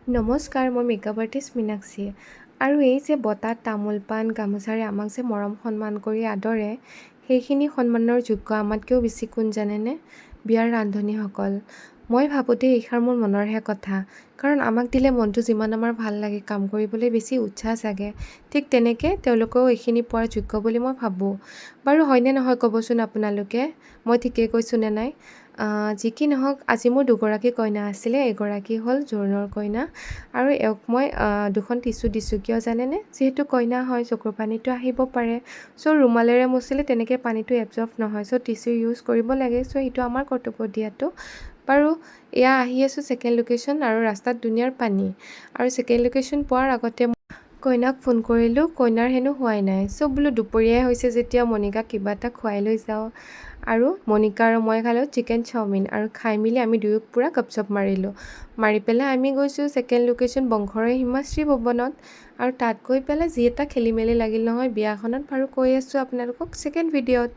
নমস্কাৰ, মই makeup artist Meenakshi. আৰু এই যে বঁটা তামোল পাণ গামোচাৰে আমাক যে মৰম সন্মান কৰি আদৰে, সেইখিনি সন্মানৰ যোগ্য আমাতকৈও বেছি কোন জানেনে? বিয়াৰ ৰান্ধনীসকল। মই ভাবোঁ এইষাৰ মোৰ মনৰহে কথা। কাৰণ আমাক দিলে মনটো যিমান আমাৰ ভাল লাগে, কাম কৰিবলৈ বেছি উৎসাহ জাগে, ঠিক তেনেকৈ তেওঁলোকেও এইখিনি পোৱাৰ যোগ্য বুলি মই ভাবোঁ। বাৰু হয়নে নহয় ক'বচোন আপোনালোকে, মই ঠিকেই কৈছোঁ নে নাই? যি কি নহওক, আজি মোৰ দুগৰাকী কইনা আছিলে। এগৰাকী হ'ল জোৰোণৰ কইনা আৰু এওঁক মই দুখন টিচু দিছোঁ। কিয় জানেনে? যিহেতু কইনা হয়, চকুৰ পানীটো আহিব পাৰে। চ' ৰুমালেৰে মুচিলে তেনেকৈ পানীটো এবজৰ্ব নহয়। চ' টিচু ইউজ কৰিব লাগে। চ' সেইটো আমাৰ কৰ্তব্য দিয়াটো। বাৰু এয়া আহি আছোঁ ছেকেণ্ড লোকেশ্যন আৰু ৰাস্তাত দুনিয়াৰ পানী। আৰু ছেকেণ্ড লোকেশ্যন পোৱাৰ আগতে কইনাক ফোন কৰিলোঁ, কইনাৰ হেনো হোৱাই নাই। চ' বোলো দুপৰীয়াই হৈছে যেতিয়া মণিকাক কিবা এটা খুৱাই লৈ যাওঁ। আৰু মণিকা আৰু মই খালোঁ চিকেন চাওমিন আৰু খাই মেলি আমি দুয়ো পূৰা গপচপ মাৰিলোঁ। মাৰি পেলাই আমি গৈছোঁ ছেকেণ্ড লোকেশ্যন বংশৰে হিমাশ্ৰী ভৱনত। আৰু তাত গৈ পেলাই যি এটা খেলি মেলি লাগিল নহয় বিয়াখনত, বাৰু কৈ আছোঁ আপোনালোকক ছেকেণ্ড ভিডিঅ'ত।